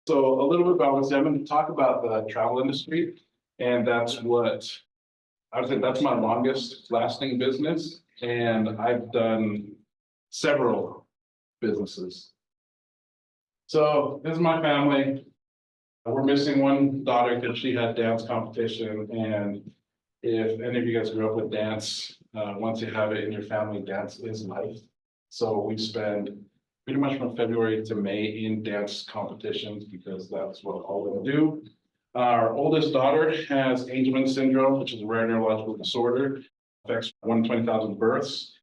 So a little bit about myself. I'm going to talk about the travel industry, and that's what I would say that's my longest lasting business. And I've done several businesses. So this is my family. We're missing one daughter because she had dance competition. And if any of you guys grew up with dance, once you have it in your family, dance is life. So we spend pretty much from February to May in dance competitions because that's what all of them do. Our oldest daughter has Angelman syndrome, which is a rare neurological disorder, affects 120,000 births.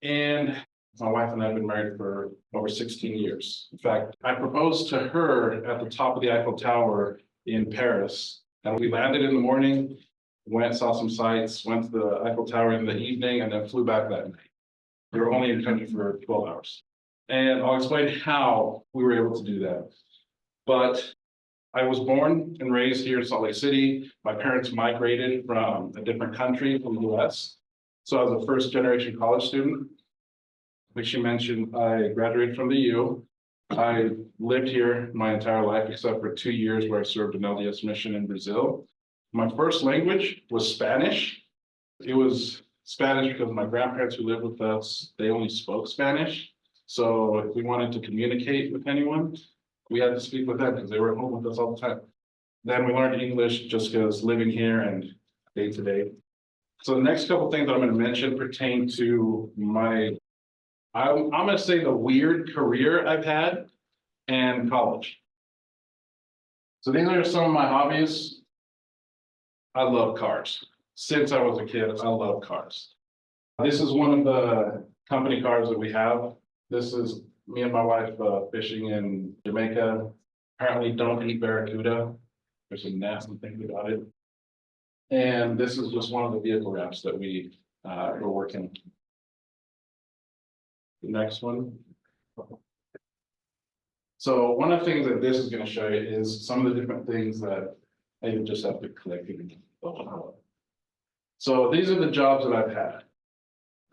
And my wife and I have been married for over 16 years. In fact, I proposed to her at the top of the Eiffel Tower in Paris. And we landed in the morning, went, saw some sights, went to the Eiffel Tower in the evening, and then flew back that night. We were only in country for 12 hours. And I'll explain how we were able to do that. But I was born and raised here in Salt Lake City. My parents migrated from a different country from the US. So I was a first generation college student. Which you mentioned, I graduated from the U. I lived here my entire life, except for 2 years where I served an LDS mission in Brazil. My first language was Spanish. It was Spanish because my grandparents who lived with us, they only spoke Spanish. So if we wanted to communicate with anyone, we had to speak with them because they were at home with us all the time. Then we learned English just because living here and day to day. So the next couple of things that I'm going to mention pertain to I'm going to say the weird career I've had and college. So these are some of my hobbies. I love cars. Since I was a kid, I love cars. This is one of the company cars that we have. This is me and my wife fishing in Jamaica. Apparently don't eat barracuda. There's some nasty things about it. And this is just one of the vehicle wraps that we were working. The next one. So one of the things that this is going to show you is some of the different things that I just have to click. So these are the jobs that I've had.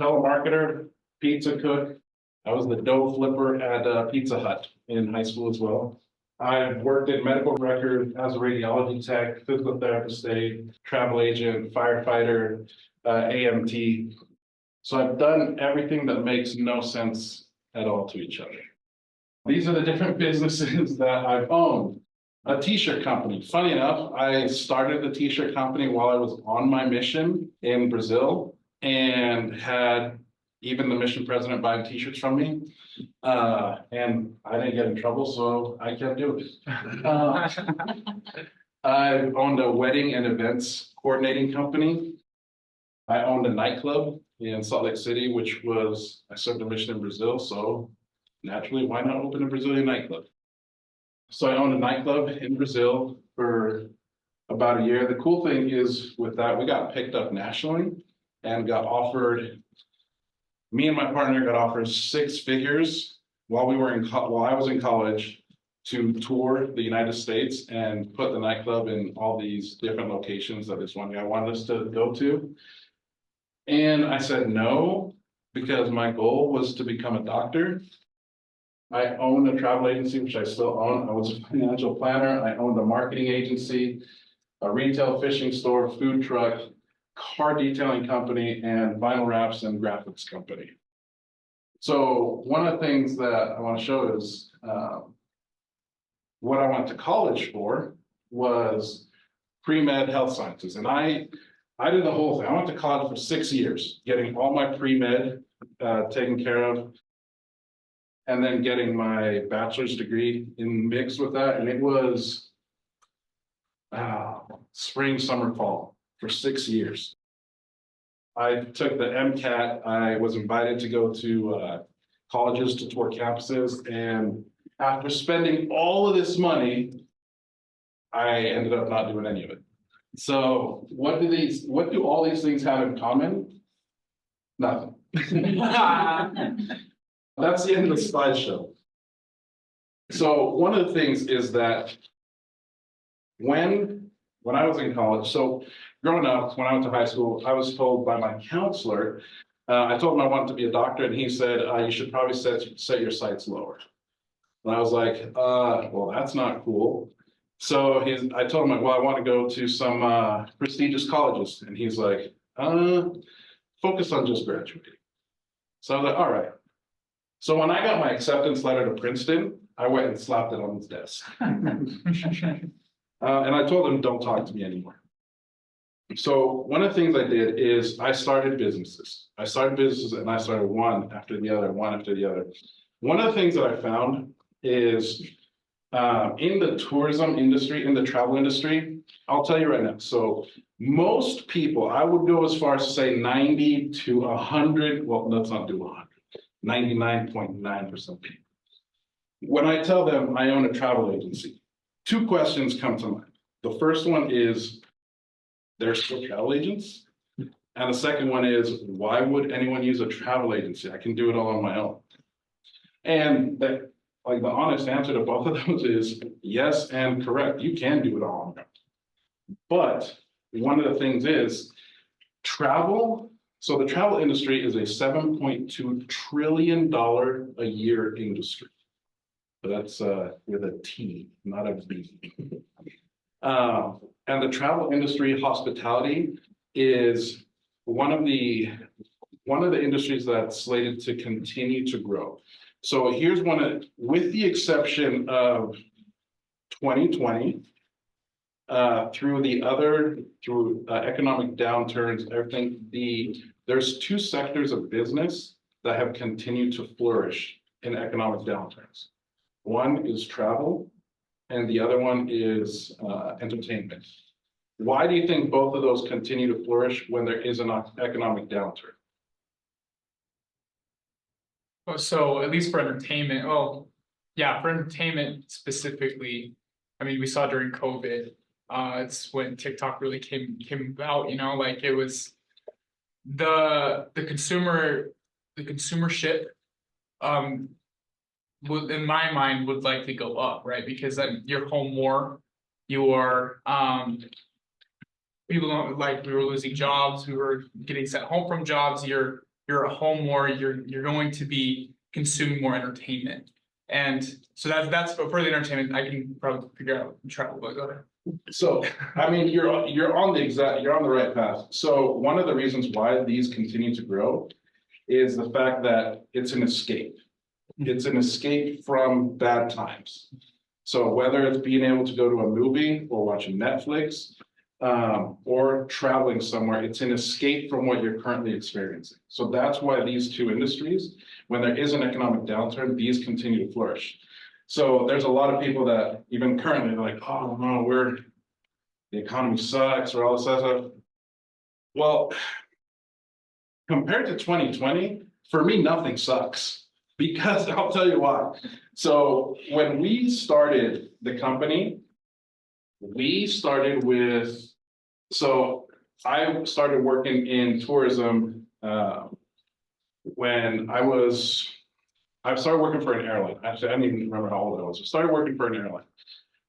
Telemarketer, pizza cook. I was the dough flipper at Pizza Hut in high school as well. I've worked in medical record as a radiology tech, physical therapist, travel agent, firefighter, AMT. So I've done everything that makes no sense at all to each other. These are the different businesses that I've owned. A t-shirt company. Funny enough, I started the t-shirt company while I was on my mission in Brazil and had even the mission president buying t-shirts from me. And I didn't get in trouble, so I kept doing it. I owned a wedding and events coordinating company. I owned a nightclub in Salt Lake City, I served a mission in Brazil, so naturally, why not open a Brazilian nightclub? So I owned a nightclub in Brazil for about a year. The cool thing is with that, we got picked up nationally and me and my partner got offered 6 figures while I was in college to tour the United States and put the nightclub in all these different locations that this one guy wanted us to go to. And I said no, because my goal was to become a doctor. I owned a travel agency, which I still own. I was a financial planner. I owned a marketing agency, a retail fishing store, food truck, car detailing company, and vinyl wraps and graphics company. So one of the things that I want to show is what I went to college for was pre-med health sciences. And I did the whole thing. I went to college for 6 years, getting all my pre-med taken care of, and then getting my bachelor's degree in mixed with that. And it was spring, summer, fall for 6 years. I took the MCAT. I was invited to go to colleges to tour campuses. And after spending all of this money, I ended up not doing any of it. So what do all these things have in common? Nothing. That's the end of the slideshow. So one of the things is that when I was in college, so growing up, when I went to high school, I was told by my counselor, I told him I wanted to be a doctor, and he said, you should probably set your sights lower. And I was like, well, that's not cool. So I told him, like, well, I want to go to some prestigious colleges. And he's like, focus on just graduating. So I was like, all right. So when I got my acceptance letter to Princeton, I went and slapped it on his desk. And I told him, don't talk to me anymore. So one of the things I did is I started businesses. And I started one after the other, one after the other. One of the things that I found is in the tourism industry, in the travel industry, I'll tell you right now. So most people, I would go as far as to say 90 to 100, well, let's not do 100, 99.9% people. When I tell them I own a travel agency, two questions come to mind. The first one is, they're still travel agents? And the second one is, why would anyone use a travel agency? I can do it all on my own. And that, like, the honest answer to both of those is yes and correct. You can do it all on your own. But one of the things is travel. So the travel industry is a $7.2 trillion a year industry. But that's with a T, not a B. And the travel industry, hospitality, is one of the industries that's slated to continue to grow. So here's with the exception of 2020, through economic downturns, everything, there's two sectors of business that have continued to flourish in economic downturns. One is travel, and the other one is entertainment. Why do you think both of those continue to flourish when there is an economic downturn? So at least for entertainment, yeah, for entertainment specifically, I mean, we saw during COVID, it's when TikTok really came about, like it was the consumership, would, in my mind, would likely go up, right? Because then you're home more, you're people don't, like, we were losing jobs, we were getting sent home from jobs, you're at home more, you're going to be consuming more entertainment. And so that's for the entertainment, I can probably figure out travel, but go ahead. So, I mean, you're on the right path. So one of the reasons why these continue to grow is the fact that it's an escape. It's an escape from bad times. So whether it's being able to go to a movie or watching Netflix, or traveling somewhere, it's an escape from what you're currently experiencing. So that's why these two industries, when there is an economic downturn, these continue to flourish. So there's a lot of people that even currently are like, oh no, the economy sucks or all this stuff. Well, compared to 2020, for me, nothing sucks, because I'll tell you why. So when we started the company, so I started working in tourism when I started working for an airline. Actually, I don't even remember how old I was. I started working for an airline,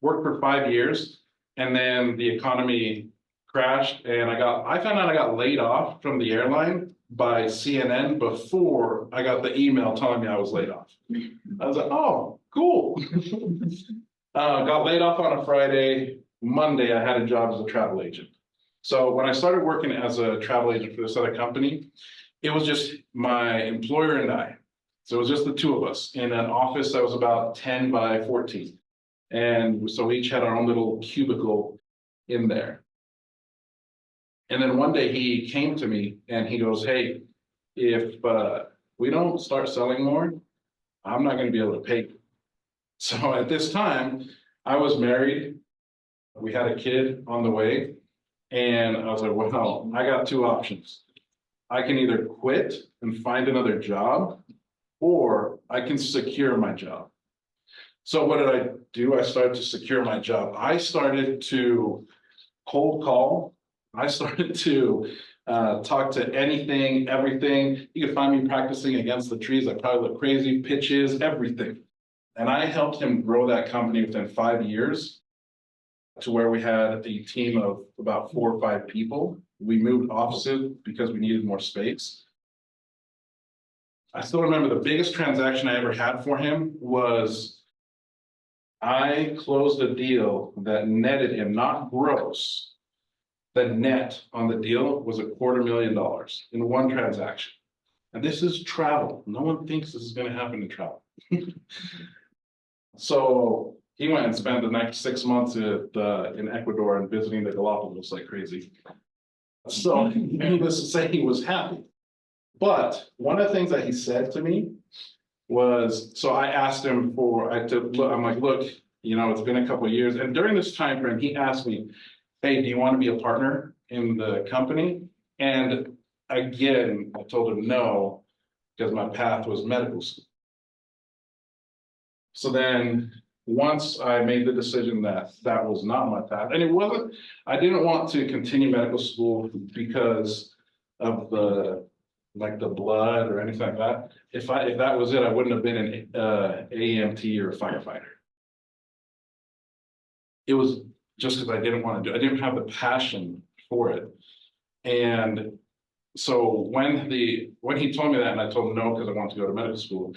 worked for 5 years, and then the economy crashed, and I found out I got laid off from the airline by CNN before I got the email telling me I was laid off. I was like, oh, cool. Got laid off on a Friday. Monday, I had a job as a travel agent. So when I started working as a travel agent for this other company, it was just my employer and I. So it was just the two of us in an office that was about 10 by 14. And so we each had our own little cubicle in there. And then one day he came to me and he goes, hey, if we don't start selling more, I'm not going to be able to pay you. So at this time, I was married. We had a kid on the way, and I was like, well, I got two options. I can either quit and find another job, or I can secure my job. So what did I do? I started to secure my job. I started to cold call. I started to talk to anything, everything. You could find me practicing against the trees. I probably look crazy, pitches, everything. And I helped him grow that company within 5 years to where we had a team of about 4 or 5 people. We moved offices because we needed more space. I still remember the biggest transaction I ever had for him was I closed a deal that netted him, not gross. The net on the deal was $250,000 in one transaction. And this is travel. No one thinks this is gonna happen in travel. So he went and spent the next 6 months in Ecuador and visiting the Galapagos like crazy. So needless to say, he was happy. But one of the things that he said to me was, so I asked him I'm like, look, you know, it's been a couple of years. And during this time frame, he asked me, hey, do you want to be a partner in the company? And again, I told him no, because my path was medical school. So then once I made the decision that that was not my path, and it wasn't, I didn't want to continue medical school because of the blood or anything like that. If that was it, I wouldn't have been an AEMT or a firefighter. It was just because I didn't want to do it. I didn't have the passion for it. And so when he told me that, and I told him no, because I wanted to go to medical school,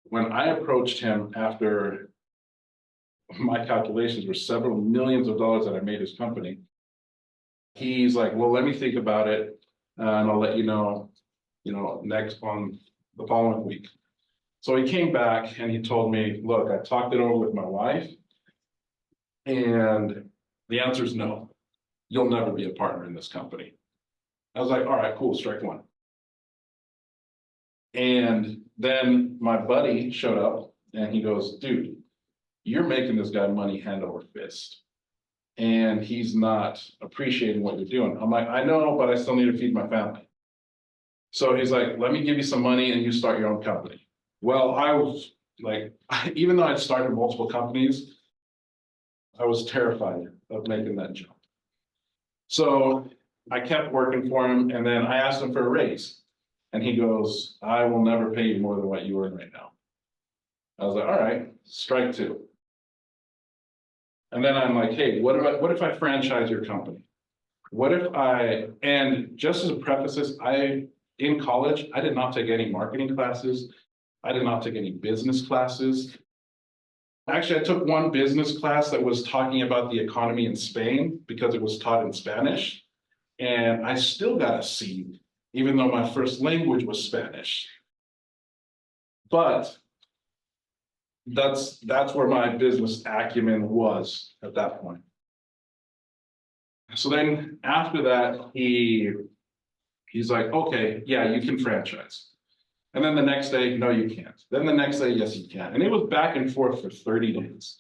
when I approached him after my calculations were several millions of dollars that I made his company, he's like, well, let me think about it, and I'll let you know, next on the following week. So he came back and he told me, look, I talked it over with my wife, and the answer is no. You'll never be a partner in this company. I was like, all right, cool, strike one. And then my buddy showed up and he goes, dude, you're making this guy money hand over fist. And he's not appreciating what you're doing. I'm like, I know, but I still need to feed my family. So he's like, let me give you some money and you start your own company. Well, I was like, even though I'd started multiple companies, I was terrified of making that jump. So I kept working for him, and then I asked him for a raise. And he goes, I will never pay you more than what you earn right now. I was like, all right, strike two. And then I'm like, hey, what if I franchise your company? What if and just as a preface, in college, I did not take any marketing classes. I did not take any business classes. Actually, I took one business class that was talking about the economy in Spain because it was taught in Spanish. And I still got a C, even though my first language was Spanish. But that's where my business acumen was at that point. So then after that, he's like, okay, yeah, you can franchise. And then the next day, no, you can't. Then the next day, yes, you can. And it was back and forth for 30 days.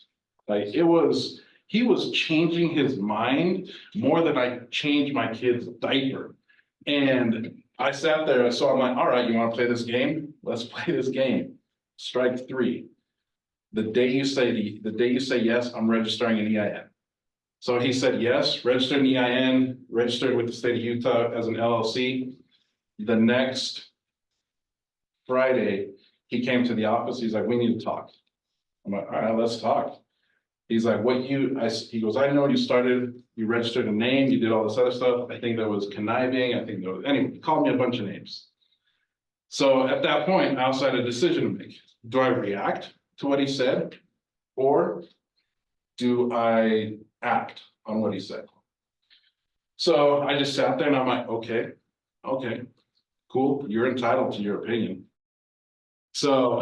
Like he was changing his mind more than I changed my kid's diaper. And I sat there, so I'm like, all right, you want to play this game? Let's play this game. Strike three. The day you say yes, I'm registering an EIN. So he said yes, registered an EIN, registered with the state of Utah as an LLC. The next Friday, he came to the office. He's like, we need to talk. I'm like, all right, let's talk. He's like, he goes, I know you registered a name, you did all this other stuff. I think there was conniving. Anyway, he called me a bunch of names. So at that point, I also had a decision to make. Do I react to what he said, or do I act on what he said? So I just sat there and I'm like, okay, cool. You're entitled to your opinion. So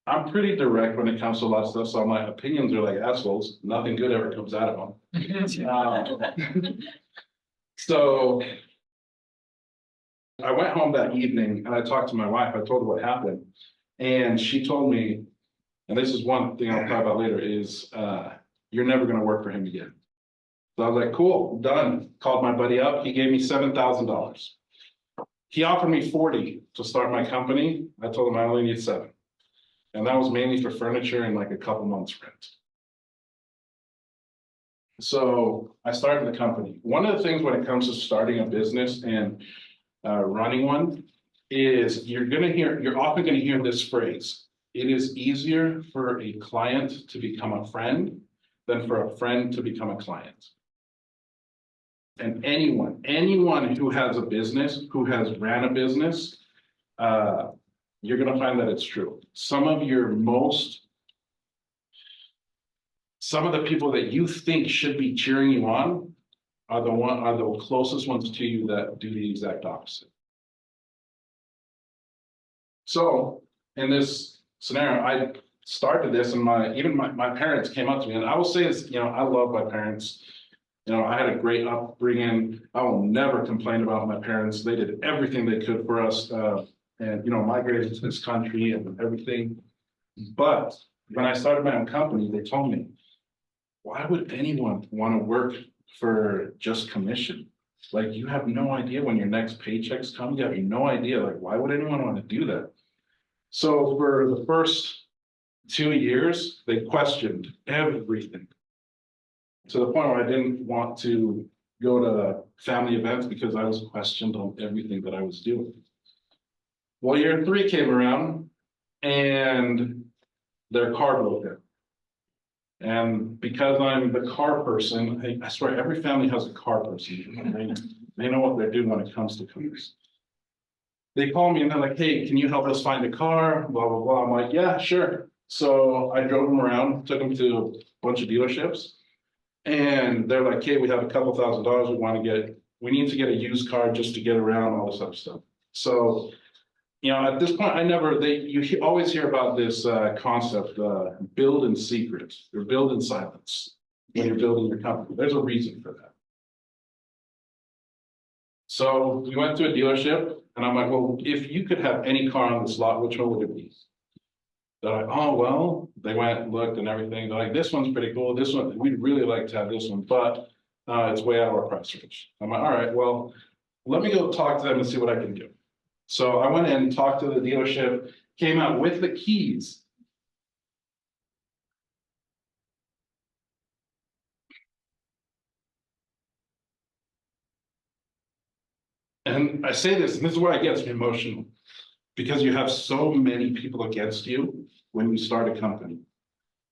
I'm pretty direct when it comes to a lot of stuff. So my opinions are like assholes. Nothing good ever comes out of them. So I went home that evening and I talked to my wife. I told her what happened. And she told me, and this is one thing I'll talk about later, is you're never going to work for him again. So I was like, cool, done. Called my buddy up. He gave me $7,000. He offered me 40 to start my company. I told him I only need 7. And that was mainly for furniture and like a couple months rent. So I started the company. One of the things when it comes to starting a business and running one is you're often going to hear this phrase. It is easier for a client to become a friend than for a friend to become a client. And anyone who has a business, who has ran a business, you're going to find that it's true. Some of your most some of the people that you think should be cheering you on are the closest ones to you that do the exact opposite. So in this scenario, I started this, and my parents came up to me, and I will say this, I love my parents. I had a great upbringing. I will never complain about my parents. They did everything they could for us, and migrated to this country and everything. But when I started my own company, they told me, why would anyone want to work for just commission? Like, you have no idea when your next paychecks come. You have no idea. Like, why would anyone want to do that? So for the first 2 years, they questioned everything, to the point where I didn't want to go to family events because I was questioned on everything that I was doing. Well, year 3 came around, and their car broke down. And because I'm the car person, I swear every family has a car person. They know what they're doing when it comes to cars. They call me and they're like, hey, can you help us find a car? Blah, blah, blah. I'm like, yeah, sure. So I drove them around, took them to a bunch of dealerships. And they're like, hey, we have a couple $1,000s. We need to get a used car just to get around, all this other stuff. So, at this point, you always hear about this concept, build in secret or build in silence when you're building your company. There's a reason for that. So we went to a dealership, and I'm like, well, if you could have any car on this lot, which one would it be? They're like, oh, well, they went and looked and everything. They're like, this one's pretty cool. This one, we'd really like to have this one, but it's way out of our price range. I'm like, all right, well, let me go talk to them and see what I can do. So I went in, talked to the dealership, came out with the keys. And I say this, and this is where I get emotional, because you have so many people against you when you start a company.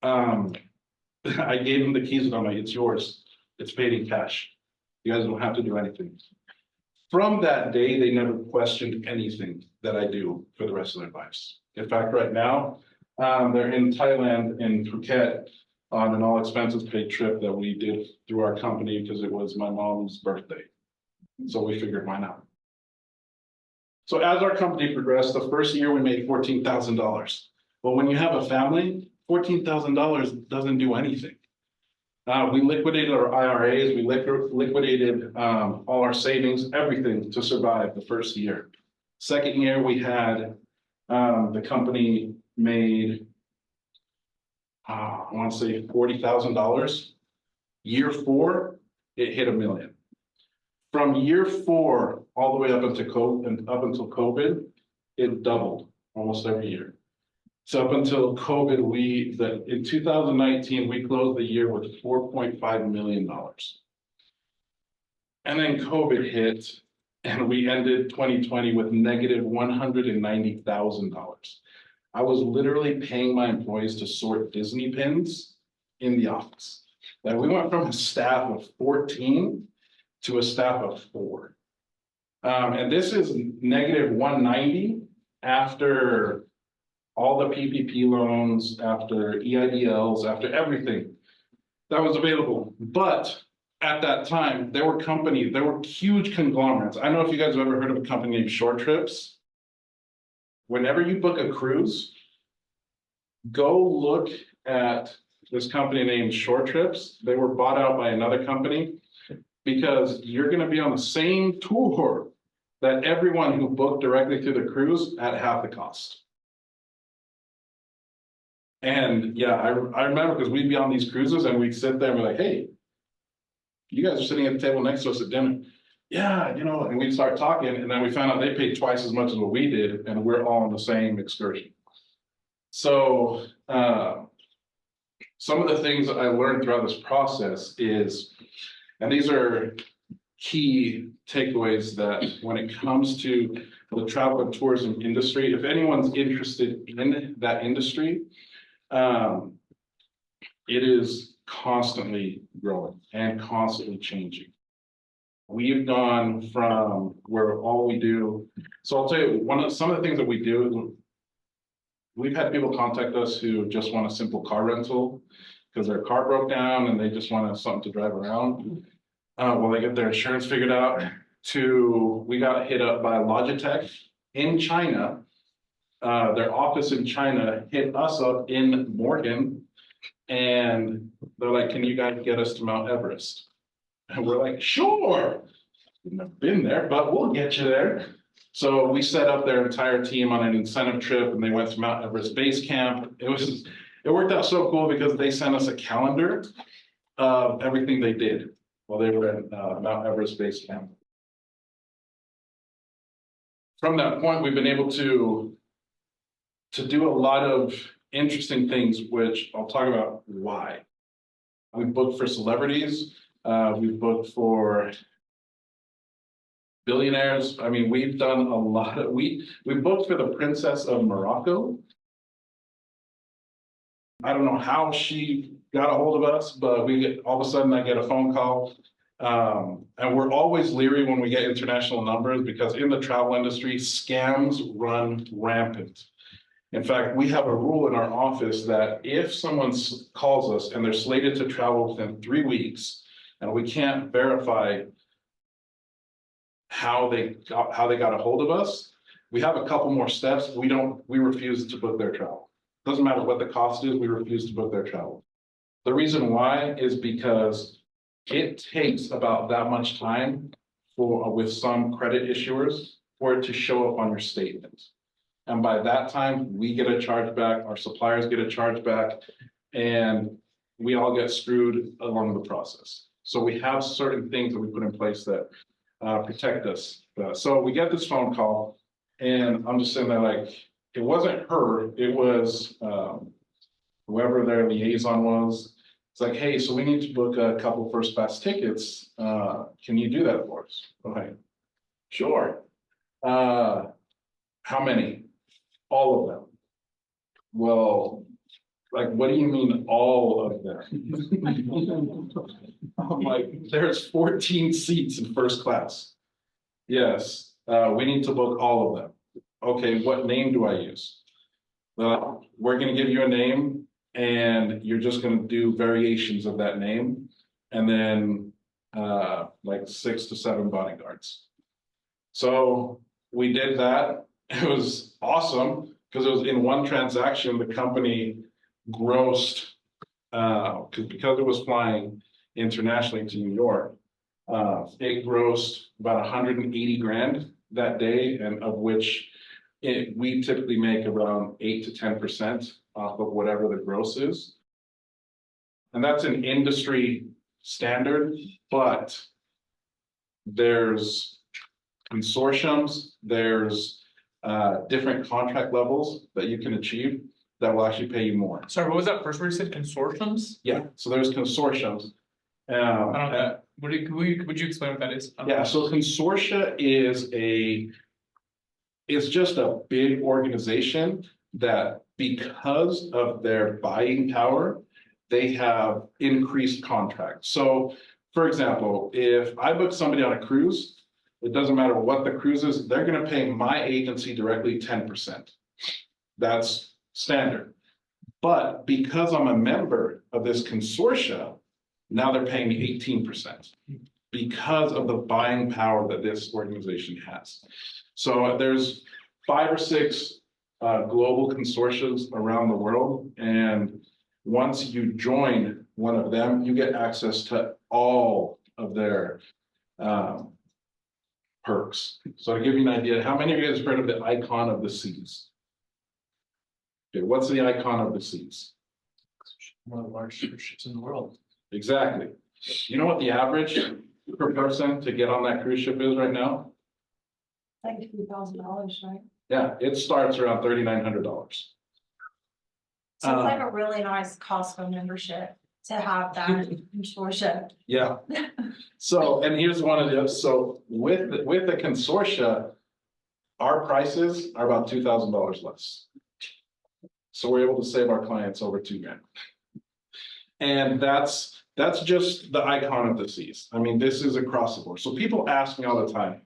I gave them the keys, and I'm like, it's yours. It's paid in cash. You guys don't have to do anything. From that day, they never questioned anything that I do for the rest of their lives. In fact, right now, they're in Thailand, in Phuket, on an all expenses paid trip that we did through our company because it was my mom's birthday. So we figured, why not? So as our company progressed, the first year we made $14,000. Well, when you have a family, $14,000 doesn't do anything. We liquidated our IRAs, we liquidated all our savings, everything to survive the first year. Second year, we had the company made, I want to say $40,000. Year 4, it hit $1 million. From year 4 all the way up until COVID, it doubled almost every year. So up until COVID, in 2019, we closed the year with $4.5 million. And then COVID hit, and we ended 2020 with negative $190,000. I was literally paying my employees to sort Disney pins in the office. Like, we went from a staff of 14 to a staff of 4. And this is negative 190 after all the PPP loans, after EIDLs, after everything that was available. But at that time, there were huge conglomerates. I don't know if you guys have ever heard of a company named Short Trips. Whenever you book a cruise, go look at this company named Short Trips. They were bought out by another company, because you're going to be on the same tour that everyone who booked directly through the cruise at half the cost. And yeah, I remember, because we'd be on these cruises and we'd sit there and be like, hey, you guys are sitting at the table next to us at dinner. Yeah, and we'd start talking, and then we found out they paid twice as much as what we did, and we're all on the same excursion. So some of the things that I learned throughout this process is, and these are key takeaways, that when it comes to the travel and tourism industry, if anyone's interested in that industry, it is constantly growing and constantly changing. We've gone from where all we do. So I'll tell you, some of the things that we do, we've had people contact us who just want a simple car rental. because their car broke down and they just wanted something to drive around. Well, they get their insurance figured out, to, we got hit up by Logitech in China. Their office in China hit us up in Morgan, and they're like, can you guys get us to Mount Everest? And we're like, sure. We've never been there, but we'll get you there. So we set up their entire team on an incentive trip, and they went to Mount Everest Base Camp. It worked out so cool because they sent us a calendar of everything they did while they were at Mount Everest Base Camp. From that point, we've been able to do a lot of interesting things, which I'll talk about why. We've booked for celebrities. We've booked for billionaires. I mean, we've done a lot of, we booked for the Princess of Morocco. I don't know how she got a hold of us, but all of a sudden I get a phone call. And we're always leery when we get international numbers, because in the travel industry, scams run rampant. In fact, we have a rule in our office that if someone calls us and they're slated to travel within 3 weeks, and we can't verify how they got a hold of us, we have a couple more steps. We refuse to book their travel. Doesn't matter what the cost is, we refuse to book their travel. The reason why is because it takes about that much time with some credit issuers for it to show up on your statement. And by that time, we get a chargeback, our suppliers get a chargeback, and we all get screwed along the process. So we have certain things that we put in place that protect us. So we get this phone call, and I'm just sitting there like, it wasn't her, it was whoever their liaison was. It's like, hey, so we need to book a couple first class tickets. Can you do that for us? Okay, sure. How many? All of them. Well, like, what do you mean all of them? I'm like, there's 14 seats in first class. Yes, we need to book all of them. Okay, what name do I use? We're gonna give you a name, and you're just gonna do variations of that name, and then like 6 to 7 bodyguards. So we did that. It was awesome because it was in one transaction. The company grossed because it was flying internationally to New York. It grossed about 180 grand that day, and of which we typically make around 8 to 10% off of whatever the gross is. And that's an industry standard, but there's consortiums, there's different contract levels that you can achieve that will actually pay you more. Sorry, what was that first word you said? Consortiums? Yeah, so there's consortiums. I don't know. Would you explain what that is? Yeah, so consortia is just a big organization that, because of their buying power, they have increased contracts. So, for example, if I book somebody on a cruise, it doesn't matter what the cruise is, they're gonna pay my agency directly 10%. That's standard. But because I'm a member of this consortia, now they're paying me 18% because of the buying power that this organization has. So there's 5 or 6 global consortiums around the world. And once you join one of them, you get access to all of their perks. So to give you an idea, how many of you guys have heard of the icon of the seas? Okay, what's the icon of the seas? One of the largest cruise ships in the world. Exactly. You know what the average per person to get on that cruise ship is right now? Like $2,000, right? Yeah, it starts around $3,900. So it's like a really nice Costco membership to have that consortia. Yeah. So, and here's one of the, so with the consortia, our prices are about $2,000 less. So we're able to save our clients over $2 grand. And that's just the icon of the seas. I mean, this is across the board. So people ask me all the time,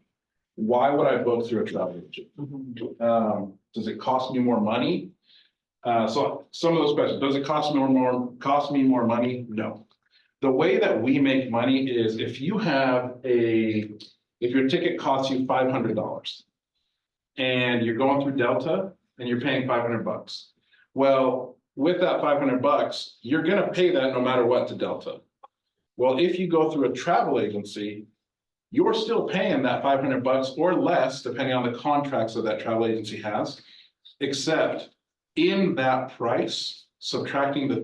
why would I book through a travel agent? Does it cost me more money? So some of those questions, does it cost me more money? No. The way that we make money is if your ticket costs you $500 and you're going through Delta and you're paying $500. Well, with that $500, you're gonna pay that no matter what to Delta. Well, if you go through a travel agency, you're still paying that $500 or less, depending on the contracts that that travel agency has, except in that price, subtracting the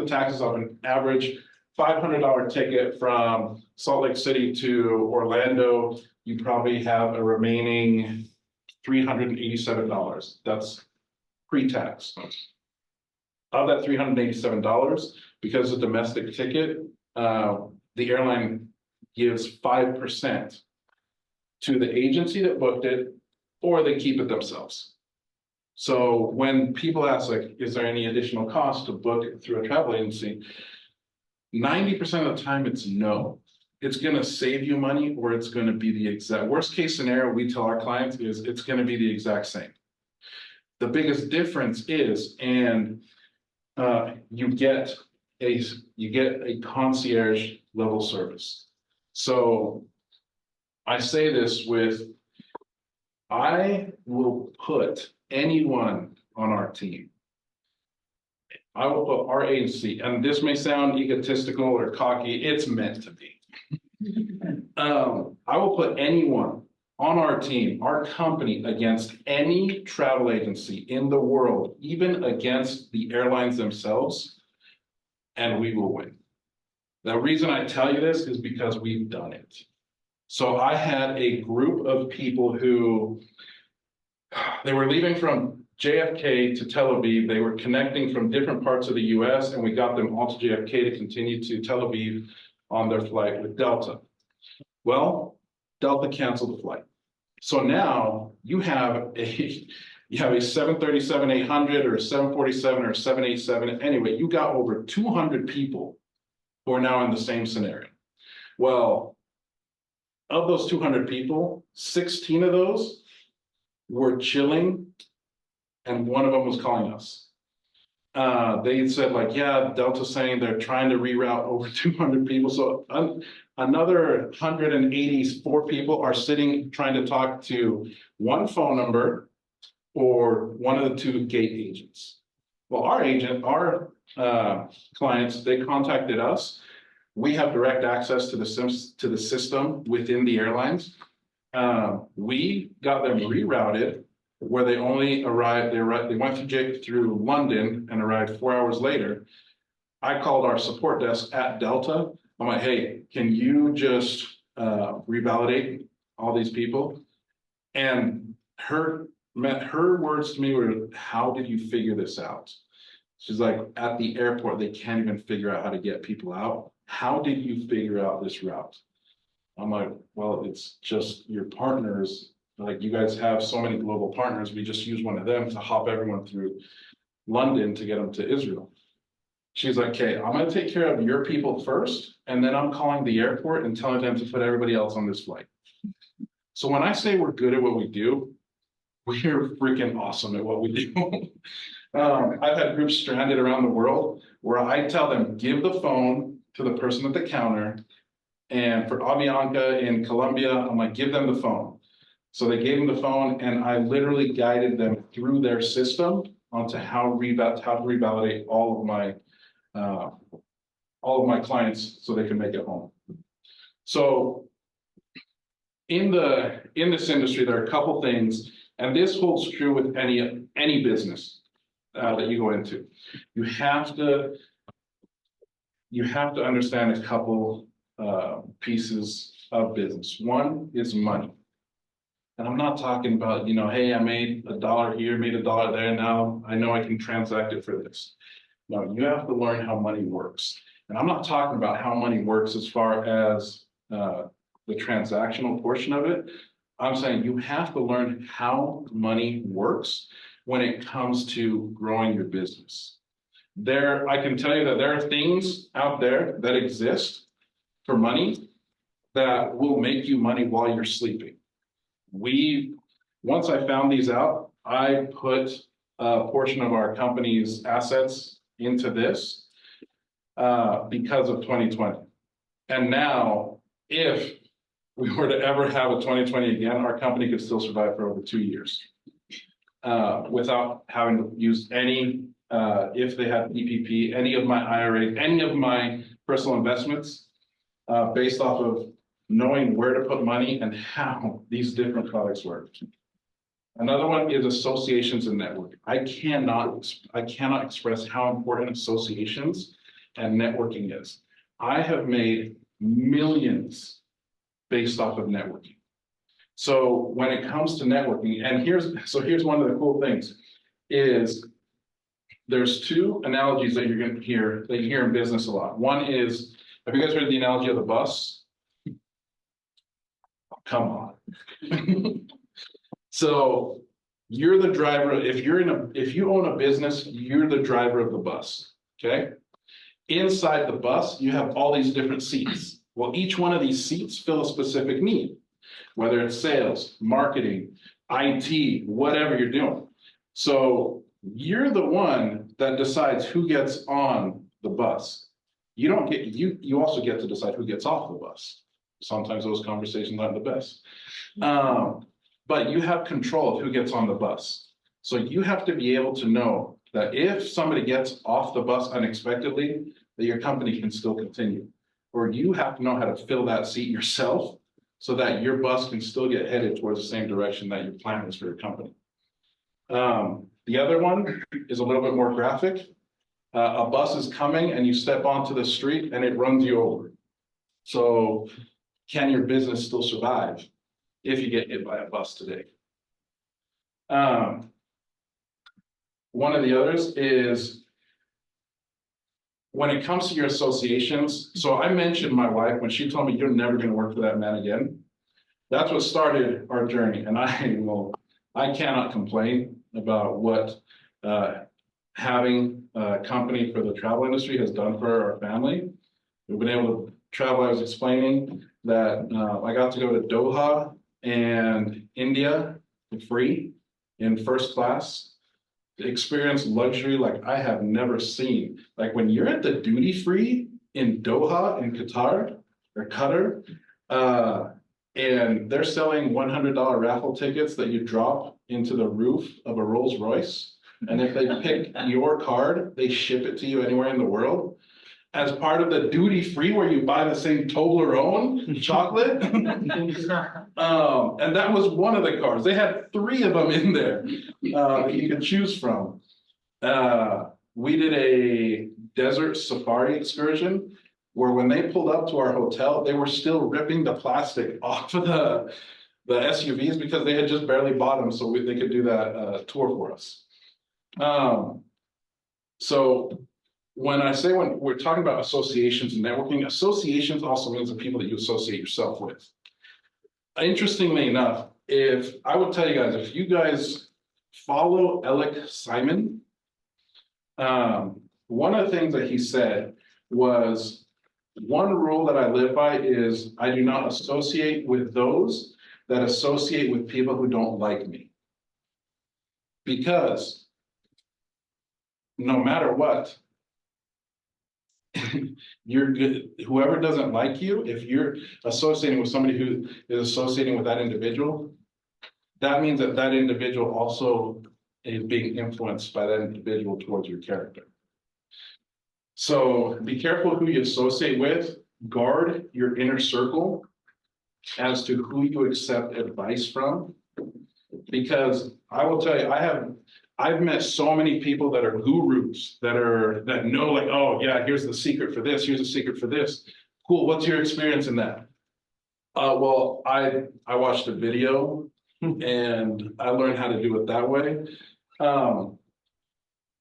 taxes of an average $500 ticket from Salt Lake City to Orlando, you probably have a remaining $387. That's pre-tax. Of that $387, because it's a domestic ticket, the airline gives 5% to the agency that booked it, or they keep it themselves. So when people ask, like, is there any additional cost to book it through a travel agency? 90% of the time it's no. It's gonna save you money, or it's gonna be the exact worst case scenario we tell our clients is it's gonna be the exact same. The biggest difference is, you get a concierge level service. So I say this I will put anyone on our team. I will put our agency, and this may sound egotistical or cocky, it's meant to be. I will put anyone on our team, our company, against any travel agency in the world, even against the airlines themselves, and we will win. The reason I tell you this is because we've done it. So I had a group of people who, they were leaving from JFK to Tel Aviv. They were connecting from different parts of the US, and we got them all to JFK to continue to Tel Aviv on their flight with Delta. Well, Delta canceled the flight. So now you have a 737-800 or a 747 or a 787. Anyway, you got over 200 people who are now in the same scenario. Well, of those 200 people, 16 of those were chilling, and one of them was calling us. They said, like, yeah, Delta's saying they're trying to reroute over 200 people. So another 184 people are sitting trying to talk to one phone number or one of the two gate agents. Well, our clients, they contacted us. We have direct access to the system within the airlines. We got them rerouted where they only arrived. They went through London and arrived 4 hours later. I called our support desk at Delta. I'm like, hey, can you just revalidate all these people? And her words to me were, how did you figure this out? She's like, at the airport, they can't even figure out how to get people out. How did you figure out this route? I'm like, well, it's just your partners. Like, you guys have so many global partners. We just use one of them to hop everyone through London to get them to Israel. She's like, okay, I'm going to take care of your people first, and then I'm calling the airport and telling them to put everybody else on this flight. So when I say we're good at what we do, we're freaking awesome at what we do. I've had groups stranded around the world where I tell them, give the phone to the person at the counter. And for Avianca in Colombia, I'm like, give them the phone. So they gave them the phone, and I literally guided them through their system onto how to revalidate all of my clients so they can make it home. So in this industry, there are a couple things, and this holds true with any business that you go into. You have to understand a couple pieces of business. One is money. And I'm not talking about, hey, I made $1 here, made $1 there. Now I know I can transact it for this. No, you have to learn how money works. And I'm not talking about how money works as far as the transactional portion of it. I'm saying you have to learn how money works when it comes to growing your business. I can tell you that there are things out there that exist for money that will make you money while you're sleeping. Once I found these out, I put a portion of our company's assets into this because of 2020. And now, if we were to ever have a 2020 again, our company could still survive for over 2 years without having to use any, if they had PPP, any of my IRA, any of my personal investments, based off of knowing where to put money and how these different products work. Another one is associations and networking. I cannot express how important associations and networking is. I have made millions based off of networking. So when it comes to networking, and here's one of the cool things is there's two analogies that you're going to hear that you hear in business a lot. One is, have you guys heard the analogy of the bus? Oh, come on. So you're the driver. If you own a business, you're the driver of the bus. Okay. Inside the bus, you have all these different seats. Well, each one of these seats fill a specific need, whether it's sales, marketing, IT, whatever you're doing. So you're the one that decides who gets on the bus. You also get to decide who gets off the bus. Sometimes those conversations aren't the best. But you have control of who gets on the bus. So you have to be able to know that if somebody gets off the bus unexpectedly, that your company can still continue. Or you have to know how to fill that seat yourself so that your bus can still get headed towards the same direction that your plan is for your company. The other one is a little bit more graphic. A bus is coming and you step onto the street and it runs you over. So can your business still survive if you get hit by a bus today? One of the others is when it comes to your associations. So I mentioned my wife when she told me you're never going to work for that man again. That's what started our journey. And I cannot complain about what having a company for the travel industry has done for our family. We've been able to travel. I was explaining that I got to go to Doha and India for free in first class. Experience luxury like I have never seen. Like when you're at the duty free in Doha in Qatar or Qatar, and they're selling $100 raffle tickets that you drop into the roof of a Rolls Royce. And if they pick your card, they ship it to you anywhere in the world. As part of the duty free where you buy the same Toblerone chocolate. And that was one of the cards. They had 3 of them in there that you could choose from. We did a desert safari excursion where when they pulled up to our hotel, they were still ripping the plastic off of the SUVs because they had just barely bought them so they could do that tour for us. So when we're talking about associations and networking, associations also means the people that you associate yourself with. Interestingly enough, if I would tell you guys, if you guys follow Alec Simon, one of the things that he said was, one rule that I live by is I do not associate with those that associate with people who don't like me. Because no matter what, you're good. Whoever doesn't like you, if you're associating with somebody who is associating with that individual, that means that that individual also is being influenced by that individual towards your character. So be careful who you associate with. Guard your inner circle as to who you accept advice from. Because I will tell you, I've met so many people that are gurus that know, like, oh yeah, here's the secret for this, here's the secret for this. Cool, what's your experience in that? Well, I watched a video and I learned how to do it that way.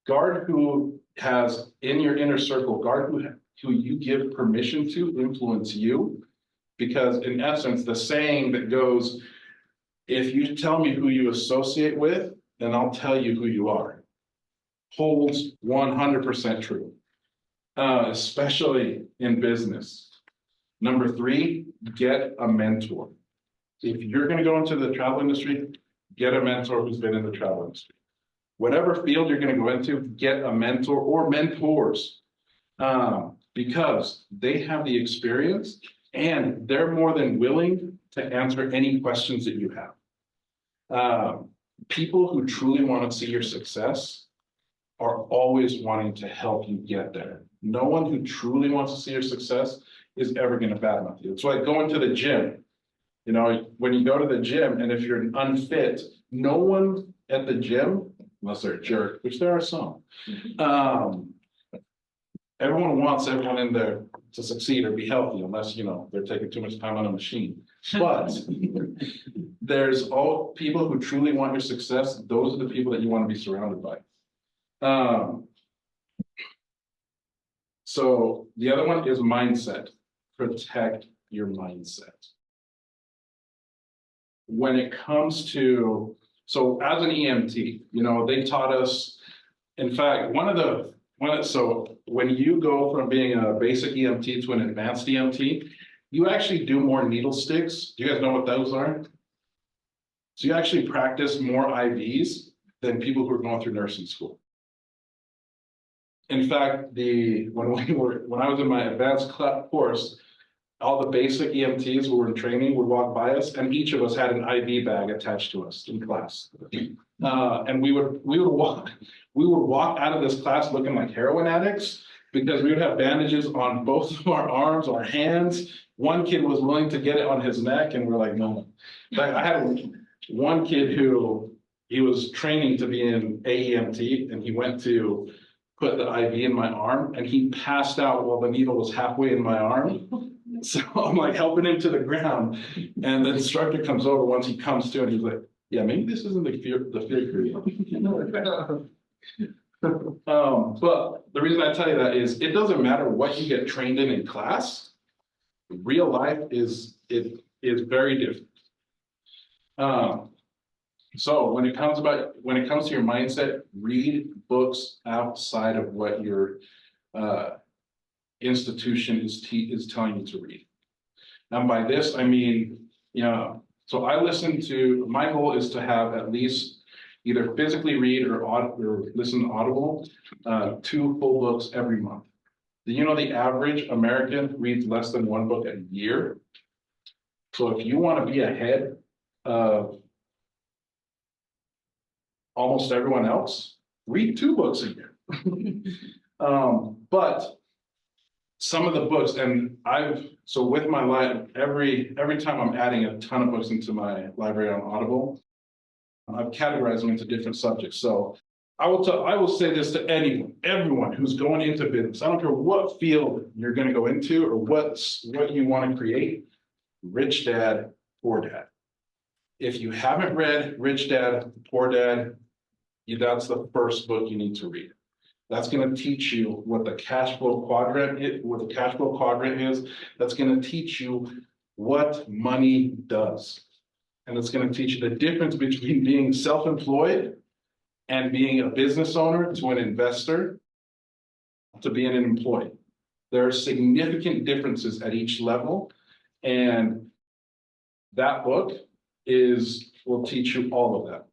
Guard who has in your inner circle, guard who you give permission to influence you. Because in essence, the saying that goes, if you tell me who you associate with, then I'll tell you who you are, holds 100% true, especially in business. Number 3, get a mentor. If you're going to go into the travel industry, get a mentor who's been in the travel industry. whatever field you're gonna go into, get a mentor or mentors. Because they have the experience and they're more than willing to answer any questions that you have. People who truly want to see your success are always wanting to help you get there. No one who truly wants to see your success is ever going to badmouth you. It's like going to the gym. You know, when you go to the gym and if you're unfit, no one at the gym, unless they're a jerk, which there are some, everyone wants everyone in there to succeed or be healthy, unless, you know, they're taking too much time on a machine. But there's all people who truly want your success. Those are the people that you want to be surrounded by. So the other one is mindset. Protect your mindset. When it comes to, so as an EMT, you know, they taught us, in fact, so when you go from being a basic EMT to an advanced EMT, you actually do more needle sticks. Do you guys know what those are? So you actually practice more IVs than people who are going through nursing school. In fact, when I was in my advanced course, all the basic EMTs who were in training would walk by us, and each of us had an IV bag attached to us in class. And we would walk out of this class looking like heroin addicts because we would have bandages on both of our arms, our hands. One kid was willing to get it on his neck, and we're like, no. Like, I had one kid who he was training to be in AEMT, and he went to put the IV in my arm, and he passed out while the needle was halfway in my arm. So I'm like helping him to the ground, and the instructor comes over once he comes to, and he's like, "Yeah, maybe this isn't the field for you." But the reason I tell you that is it doesn't matter what you get trained in class. Real life is very different. So when it comes to your mindset, read books outside of what your institution is telling you to read. And by this, I mean, you know, so my goal is to have at least either physically read or listen to Audible, 2 full books every month. Do you know the average American reads less than 1 book a year? So if you want to be ahead of almost everyone else, read 2 books a year. But some of the books, and so with my life, every time I'm adding a ton of books into my library on Audible, I've categorized them into different subjects. So I will say this to everyone who's going into business. I don't care what field you're going to go into or what you want to create. Rich Dad, Poor Dad. If you haven't read Rich Dad, Poor Dad, that's the first book you need to read. That's going to teach you what the cash flow quadrant is. That's going to teach you what money does. And it's going to teach you the difference between being self-employed and being a business owner to an investor to being an employee. There are significant differences at each level. And that book will teach you all of that.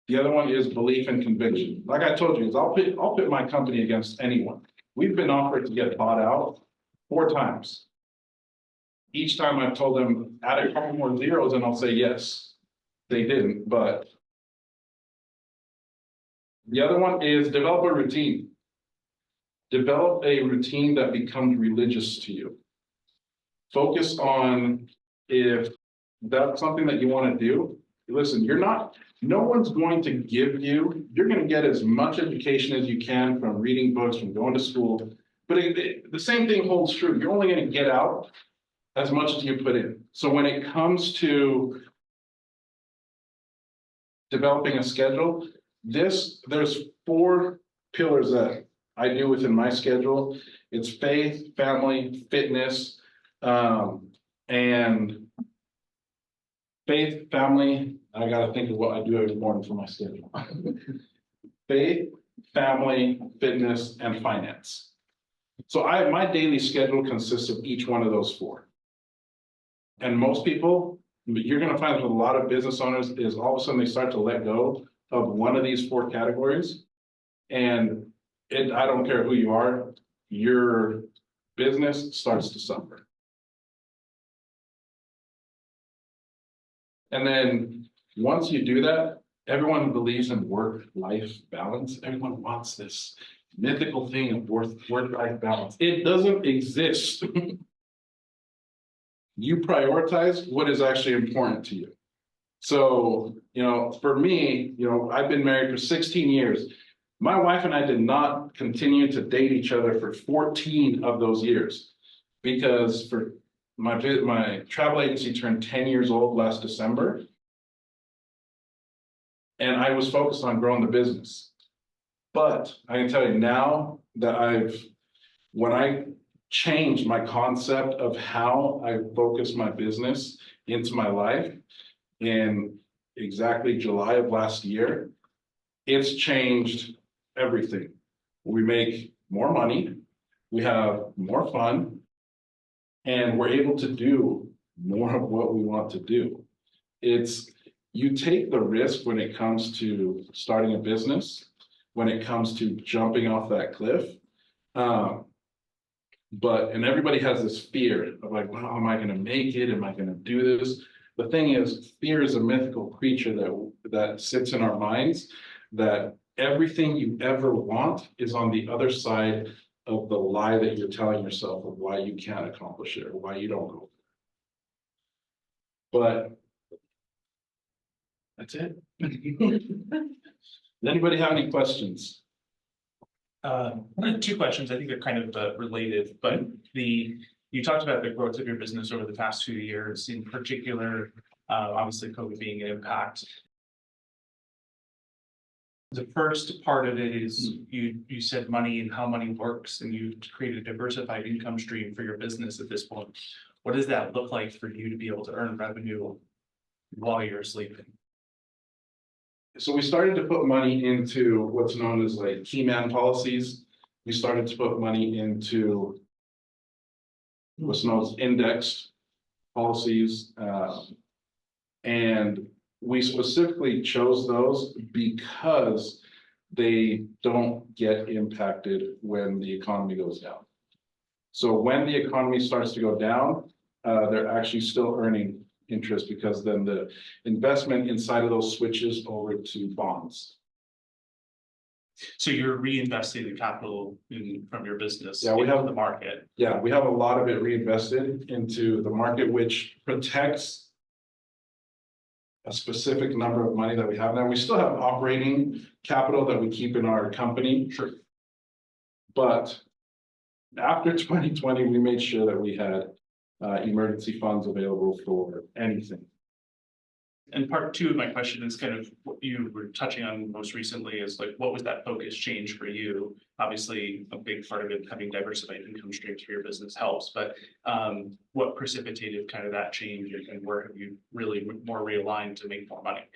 The other one is Belief and Conviction. Like I told you, I'll put my company against anyone. We've been offered to get bought out 4 times. Each time I've told them, add a couple more zeros and I'll say yes. They didn't, but. The other one is develop a routine. Develop a routine that becomes religious to you. Focus on if that's something that you want to do. Listen, no one's going to you're going to get as much education as you can from reading books, from going to school. But the same thing holds true. You're only going to get out as much as you put in. So when it comes to developing a schedule, there's 4 pillars that I do within my schedule. It's faith, family, fitness, and faith, family. I got to think of what I do every morning for my schedule. Faith, family, fitness, and finance. So my daily schedule consists of each one of those 4. And most people, you're going to find with a lot of business owners is all of a sudden they start to let go of one of these four categories. And I don't care who you are, your business starts to suffer. And then once you do that, everyone believes in work-life balance. Everyone wants this mythical thing of work-life balance. It doesn't exist. You prioritize what is actually important to you. So, for me, I've been married for 16 years. My wife and I did not continue to date each other for 14 of those years because for my travel agency turned 10 years old last December. And I was focused on growing the business. But I can tell you now that when I changed my concept of how I focus my business into my life in exactly July of last year, it's changed everything. We make more money, we have more fun, and we're able to do more of what we want to do. You take the risk when it comes to starting a business, when it comes to jumping off that cliff. And everybody has this fear of like, well, am I going to make it? Am I going to do this? The thing is, fear is a mythical creature that sits in our minds, that everything you ever want is on the other side of the lie that you're telling yourself of why you can't accomplish it or why you don't go. But that's it. Does anybody have any questions? Two questions. I think they're kind of related, but you talked about the growth of your business over the past few years, in particular, obviously COVID being an impact. The first part of it is you said money and how money works, and you created a diversified income stream for your business at this point. What does that look like for you to be able to earn revenue while you're sleeping? So we started to put money into what's known as like key man policies. We started to put money into what's known as indexed policies. And we specifically chose those because they don't get impacted when the economy goes down. So when the economy starts to go down, they're actually still earning interest because then the investment inside of those switches over to bonds. So you're reinvesting the capital from your business Yeah, we into have the market. Yeah, we have a lot of it reinvested into the market, which protects a specific number of money that we have. Now, we still have operating capital that we keep in our company. Sure. But after 2020, we made sure that we had emergency funds available for anything. And part two of my question is kind of what you were touching on most recently is like, what was that focus change for you? Obviously, a big part of it, having diversified income streams for your business helps, but what precipitated kind of that change, and where have you really more realigned to make more money?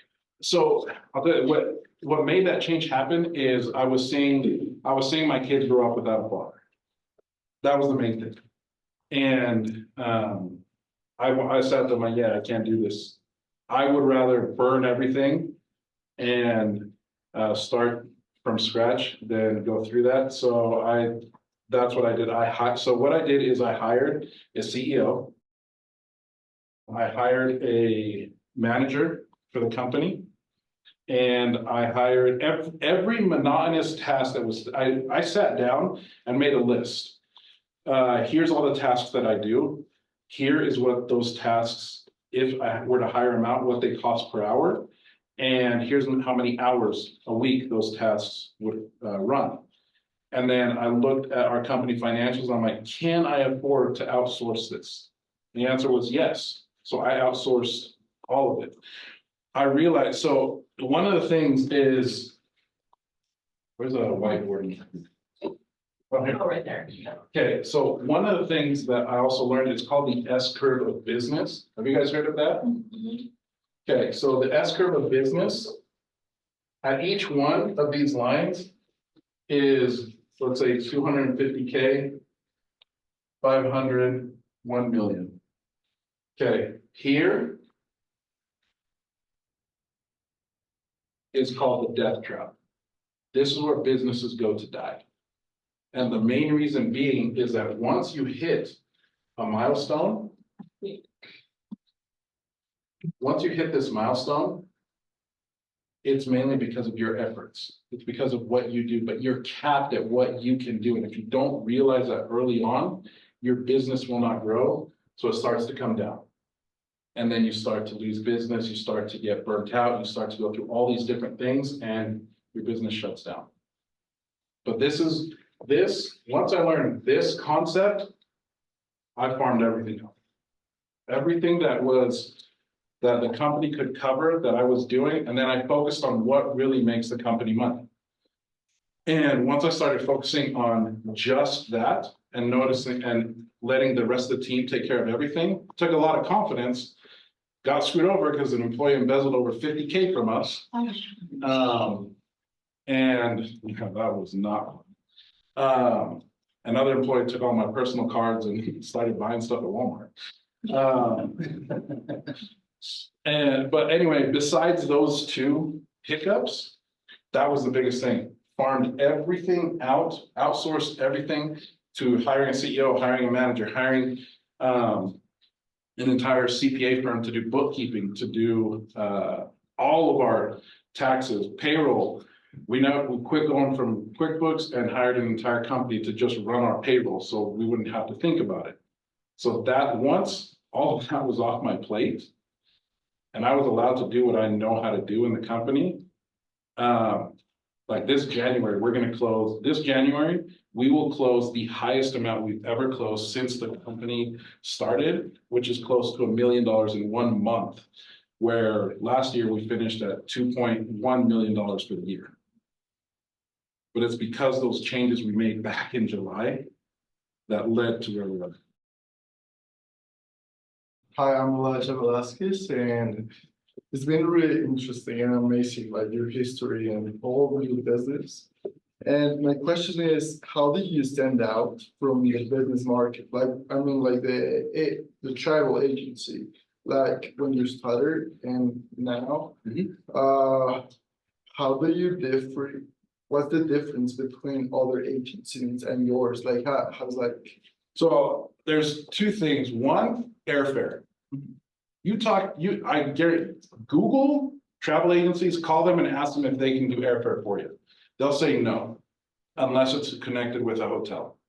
So I'll tell you what made that change happen is I was seeing my kids grow up without a father. That was the main thing. And I said to them, I can't do this. I would rather burn everything and start from scratch than go through that. So that's what I did. So what I did is I hired a CEO. I hired a manager for the company. And I hired every monotonous task that was, I sat down and made a list. Here's all the tasks that I do. Here is what those tasks, if I were to hire them out, what they cost per hour. And here's how many hours a week those tasks would run. And then I looked at our company financials. I'm like, can I afford to outsource this? The answer was yes. So I outsourced all of it. I realized, so one of the things is, where's the whiteboard? Oh, right there. Okay, so one of the things that I also learned is called the S curve of business. Have you guys heard of that? Mm-hmm. Okay, so the S curve of business, at each one of these lines is, let's say 250K, 500, 1 million. Okay, here is called the death trap. This is where businesses go to die. And the main reason being is that once you hit a milestone, once you hit this milestone, it's mainly because of your efforts. It's because of what you do, but you're capped at what you can do. And if you don't realize that early on, your business will not grow. So it starts to come down. And then you start to lose business, you start to get burnt out, you start to go through all these different things and your business shuts down. But once I learned this concept, I farmed everything else. Everything that the company could cover that I was doing, and then I focused on what really makes the company money. And once I started focusing on just that and noticing and letting the rest of the team take care of everything, took a lot of confidence, got screwed over because an employee embezzled over 50K from us. And that was not fun. Another employee took all my personal cards and started buying stuff at Walmart. But anyway, besides those two hiccups, that was the biggest thing. Farmed everything out, outsourced everything to hiring a CEO, hiring a manager, hiring an entire CPA firm to do bookkeeping, to do all of our taxes, payroll. We quit going from QuickBooks and hired an entire company to just run our payroll so we wouldn't have to think about it. So that once all of that was off my plate and I was allowed to do what I know how to do in the company, like this January, we will close the highest amount we've ever closed since the company started, which is close to $1 million in 1 month, where last year we finished at $2.1 million for the year. But it's because those changes we made back in July that led to where we are. Hi, I'm Elijah Velasquez, and it's been really interesting and amazing, like your history and all of your business. And my question is, how did you stand out from the business market? Like, I mean, like the travel agency, like when you started and now, how do you differ? What's the difference between other agencies and yours? Like, how's like? So there's two things. One, airfare. I guarantee, Google travel agencies, call them and ask them if they can do airfare for you. They'll say no, unless it's connected with a hotel.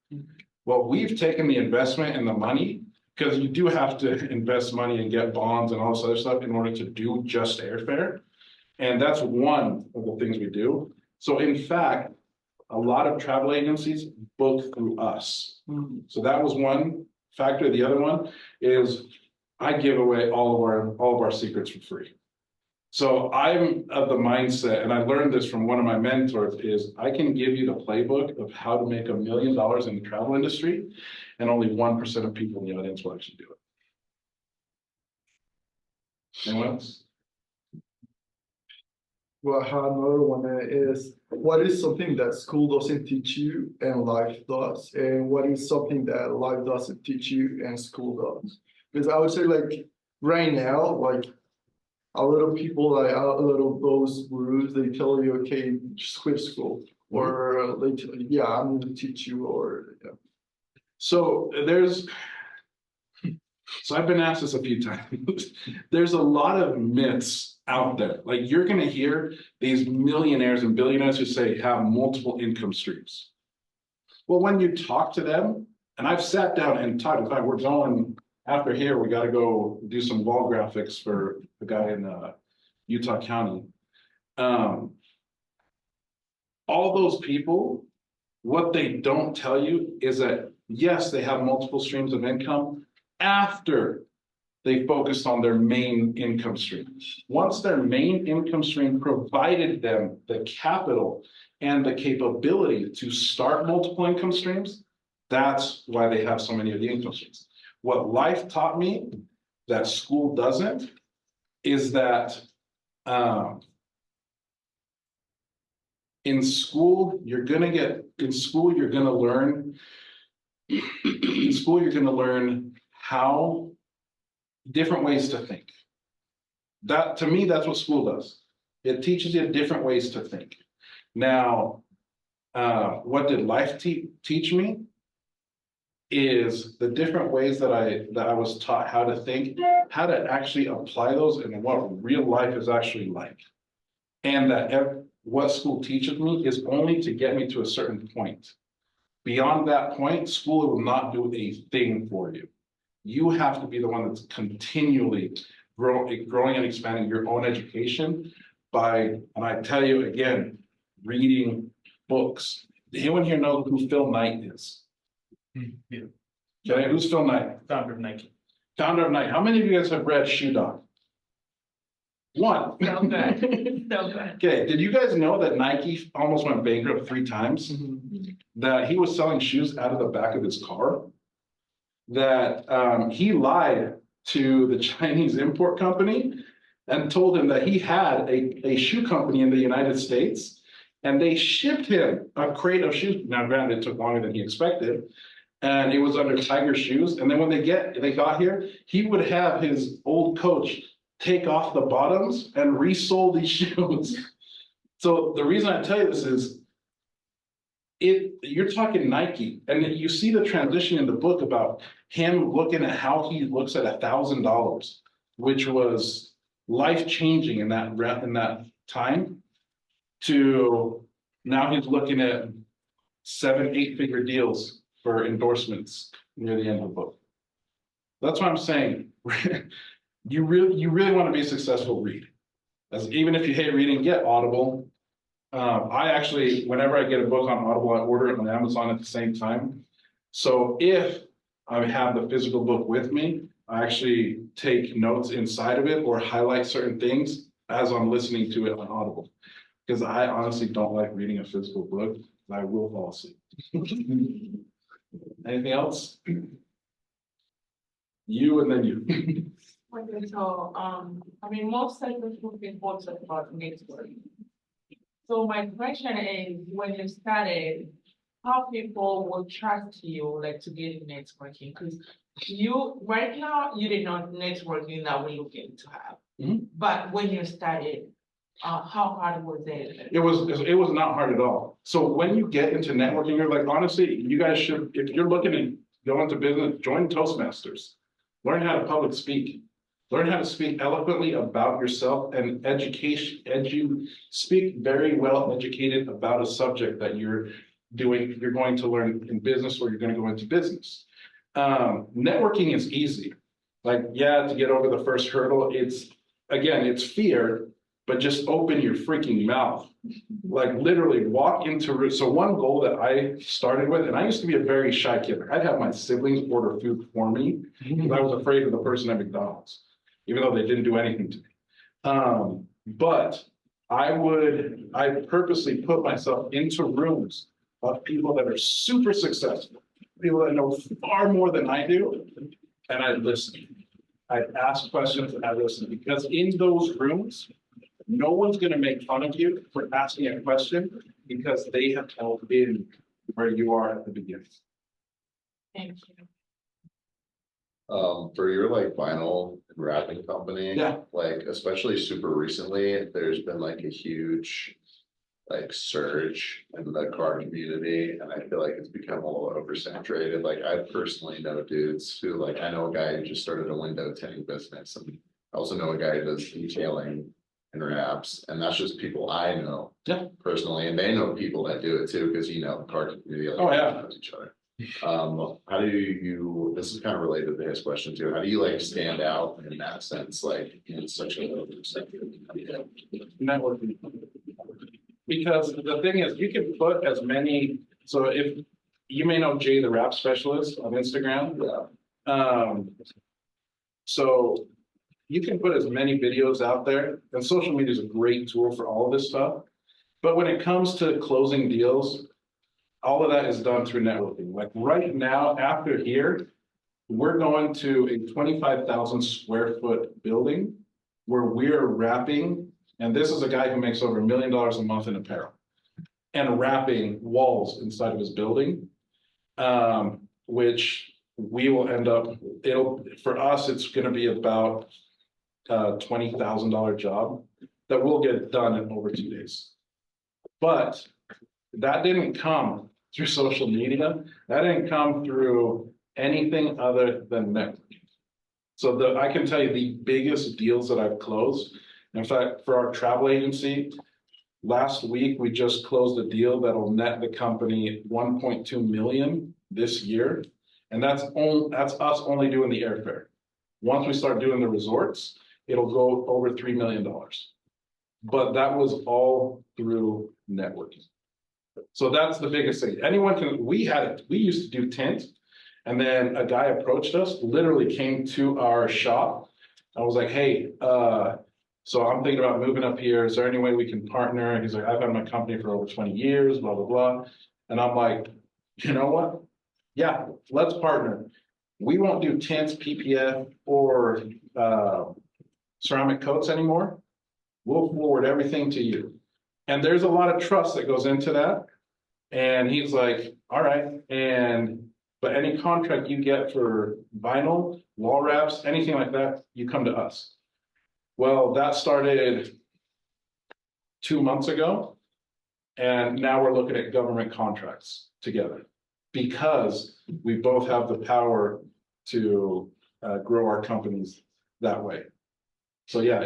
Well, we've taken the investment and the money, because you do have to invest money and get bonds and all this other stuff in order to do just airfare. And that's one of the things we do. So in fact, a lot of travel agencies book through us. So that was one factor. The other one is I give away all of our secrets for free. So I'm of the mindset, and I learned this from one of my mentors, is I can give you the playbook of how to make $1 million in the travel industry, and only 1% of people in the audience will actually do it. Anyone else? Well, I have another one is, what is something that school doesn't teach you and life does? And what is something that life doesn't teach you and school does? Because I would say, like, right now, like, a lot of people, like, a lot of those gurus, they tell you, okay, just quit school. Or, they tell you, yeah, I'm going to teach you, or, yeah. So I've been asked this a few times. There's a lot of myths out there. Like, you're going to hear these millionaires and billionaires who say have multiple income streams. Well, when you talk to them, and I've sat down and talked, in fact, we're going, after here, we got to go do some wall graphics for the guy in Utah County. All those people, what they don't tell you is that, yes, they have multiple streams of income after they focused on their main income stream. Once their main income stream provided them the capital and the capability to start multiple income streams, that's why they have so many of the income streams. What life taught me that school doesn't is that in school, you're gonna learn how different ways to think. That, to me, that's what school does. It teaches you different ways to think. Now, what did life teach me? Is the different ways that I was taught how to think, how to actually apply those and what real life is actually like. And that what school teaches me is only to get me to a certain point. Beyond that point, school will not do a thing for you. You have to be the one that's continually growing and expanding your own education by, and I tell you again, reading books. Anyone here know who Phil Knight is? Yeah. Okay, who's Phil Knight? Founder of Nike. Founder of Nike. How many of you guys have read Shoe Dog? One. So good, so good. Okay, did you guys know that Nike almost went bankrupt 3 times? That he was selling shoes out of the back of his car? That he lied to the Chinese import company and told him that he had a shoe company in the United States, and they shipped him a crate of shoes. Now, granted, it took longer than he expected, and it was under Tiger shoes. And then when they got here, he would have his old coach take off the bottoms and resole these shoes. So the reason I tell you this is, you're talking Nike, and you see the transition in the book about him looking at how he looks at $1,000, which was life-changing in that time, to now he's looking at 7-8-figure deals for endorsements near the end of the book. That's what I'm saying. You really want to be successful, read. Even if you hate reading, get Audible. I actually, whenever I get a book on Audible, I order it on Amazon at the same time. So if I have the physical book with me, I actually take notes inside of it or highlight certain things as I'm listening to it on Audible. Because I honestly don't like reading a physical book. I will fall asleep. Anything else? You and then you. Okay, so, I mean, most successful people talk about networking. So my question is, when you started, how people will trust you, like, to get in networking? Because right now, you did not networking that we're looking to have. Mhm. But when you started, how hard was it? It was not hard at all. So when you get into networking, you're like, honestly, you guys should, if you're looking to go into business, join Toastmasters. Learn how to public speak. Learn how to speak eloquently about yourself and speak very well educated about a subject that you're going to learn in business, or you're going to go into business. Networking is easy. Like, yeah, to get over the first hurdle, it's fear, but just open your freaking mouth. Like, literally walk into, so one goal that I started with, and I used to be a very shy kid. I'd have my siblings order food for me because I was afraid of the person at McDonald's, even though they didn't do anything to me. But I purposely put myself into rooms of people that are super successful, people that know far more than I do, and I listen. I ask questions and I listen, because in those rooms, no one's going to make fun of you for asking a question, because they have all been where you are at the beginning. Thank you. For your like vinyl wrapping company, Yeah. like especially super recently, there's been like a huge like surge in the car community, and I feel like it's become a little oversaturated. Like I personally know dudes who, like, I know a guy who just started a window tinting business, and I also know a guy who does detailing and wraps, and that's just people I know. Yeah. Personally, and they know people that do it too, because the car community, like, Oh, yeah. knows each other. How do you, this is kind of related to his question too, how do you like stand out in that sense, like in such a Networking. Because the thing is, you can put as many, so if you may know Jay the Rap Specialist on Instagram. Yeah. So you can put as many videos out there, and social media is a great tool for all of this stuff. But when it comes to closing deals, all of that is done through networking. Like right now, after here, we're going to a 25,000 square foot building where we're wrapping, and this is a guy who makes over $1 million a month in apparel, and wrapping walls inside of his building, which we will end up, for us, it's going to be about $20,000 job. that will get done in over 2 days. But that didn't come through social media. That didn't come through anything other than networking. So I can tell you the biggest deals that I've closed. In fact, for our travel agency, last week, we just closed a deal that'll net the company 1.2 million this year. And that's us only doing the airfare. Once we start doing the resorts, it'll go over $3 million. But that was all through networking. So that's the biggest thing. We used to do tint, and then a guy approached us, literally came to our shop. I was like, hey, so I'm thinking about moving up here. Is there any way we can partner? He's like, I've had my company for over 20 years, blah, blah, blah. And I'm like, you know what? Yeah, let's partner. We won't do tints, PPF, or ceramic coats anymore. We'll forward everything to you. And there's a lot of trust that goes into that. And he's like, all right. But any contract you get for vinyl, wall wraps, anything like that, you come to us. Well, that started 2 months ago. And now we're looking at government contracts together because we both have the power to grow our companies that way. So yeah,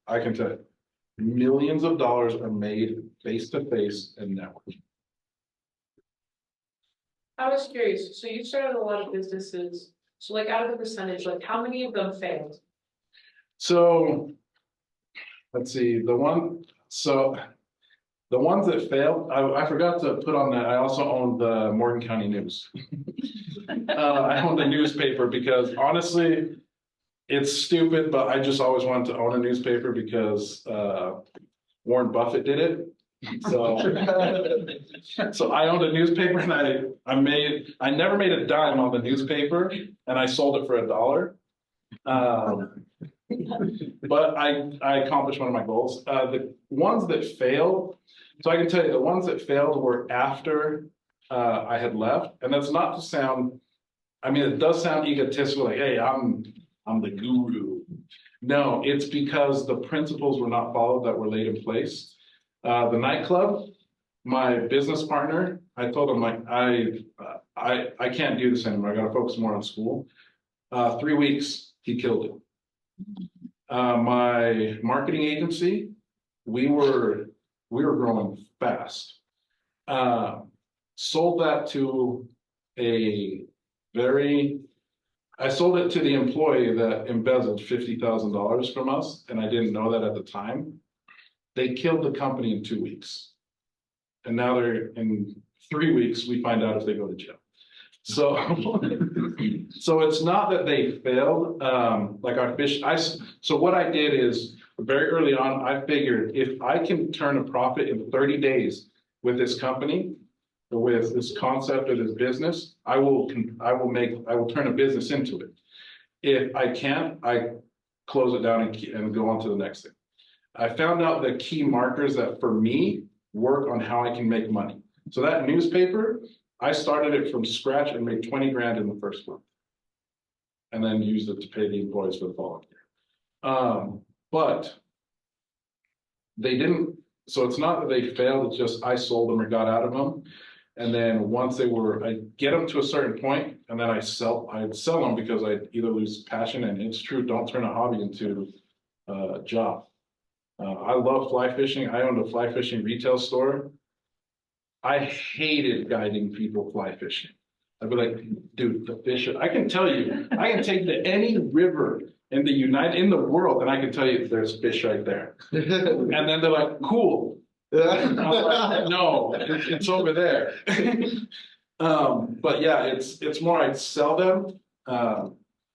I can tell you, millions of dollars are made face-to-face and networking. I was curious, so you started a lot of businesses, so like out of the percentage, like how many of them failed? So, let's see, the ones that failed, I forgot to put on that, I also own the Morgan County News. I own the newspaper because honestly, it's stupid, but I just always wanted to own a newspaper because Warren Buffett did it. So I owned a newspaper and I never made a dime on the newspaper and I sold it for $1. But I accomplished one of my goals. The ones that failed, so I can tell you the ones that failed were after I had left. And that's not to sound, I mean, it does sound egotistical, like, hey, I'm the guru. No, it's because the principles were not followed that were laid in place. The nightclub, my business partner, I told him like, I can't do this anymore. I got to focus more on school. 3 weeks, he killed it. My marketing agency, we were growing fast. Sold that to I sold it to the employee that embezzled $50,000 from us, and I didn't know that at the time. They killed the company in 2 weeks. And now they're in 3 weeks, we find out if they go to jail. So, so it's not that they failed, like our fish. So what I did is very early on, I figured if I can turn a profit in 30 days with this company, with this concept of this business, I will turn a business into it. If I can't, I close it down and go on to the next thing. I found out the key markers that for me work on how I can make money. So that newspaper, I started it from scratch and made 20 grand in the first month. And then used it to pay the employees for the following year. But they didn't, so it's not that they failed, it's just I sold them or got out of them. And then once I get them to a certain point and then I'd sell them because I either lose passion, and it's true, don't turn a hobby into a job. I love fly fishing. I owned a fly fishing retail store. I hated guiding people fly fishing. I'd be like, dude, the fish, I can tell you, I can take to any river in the world, and I can tell you there's fish right there. And then they're like, cool. And I'm like, no, it's over there. But yeah, it's more I'd sell them.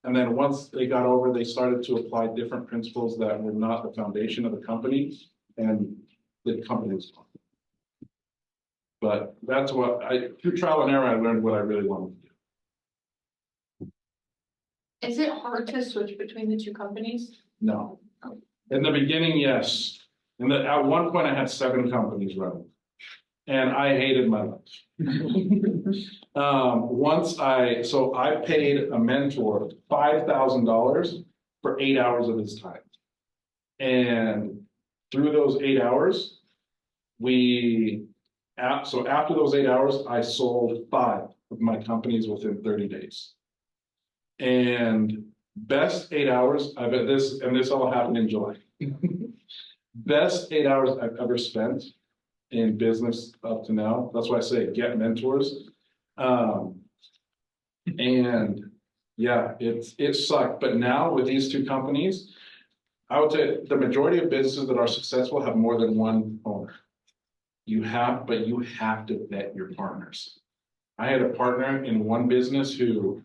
And then once they got over, they started to apply different principles that were not the foundation of the company, and the company was gone. But that's what through trial and error, I learned what I really wanted to do. Is it hard to switch between the two companies? No. In the beginning, yes. At one point, I had 7 companies running, and I hated my life. I paid a mentor $5,000 for 8 hours of his time, and through those 8 hours, so after those 8 hours, I sold 5 of my companies within 30 days. And best 8 hours, I bet this, and this all happened in July. Best 8 hours I've ever spent in business up to now. That's why I say get mentors. And yeah, it sucked. But now with these 2 companies, I would say the majority of businesses that are successful have more than one owner. But you have to vet your partners. I had a partner in one business who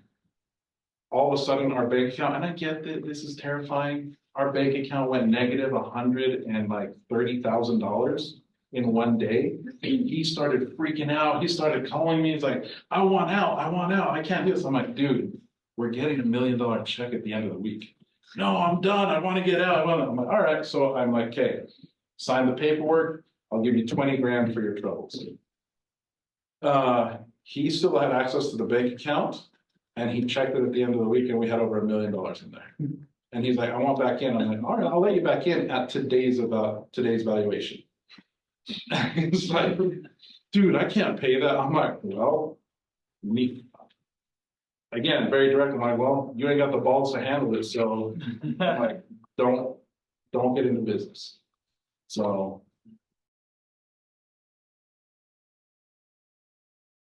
all of a sudden our bank account, and I get that this is terrifying. Our bank account went negative $130,000 in one day. He started freaking out. He started calling me. He's like, I want out. I can't do this. I'm like, dude, we're getting $1 million check at the end of the week. No, I'm done. I want to get out. I'm like, all right. So I'm like, okay, sign the paperwork. I'll give you 20 grand for your troubles. He still had access to the bank account and he checked it at the end of the week and we had over $1 million in there. And he's like, I want back in. I'm like, all right, I'll let you back in at today's valuation. It's like, dude, I can't pay that. I'm like, well, again, very direct. I'm like, well, you ain't got the balls to handle it. So I'm like, don't get into business. So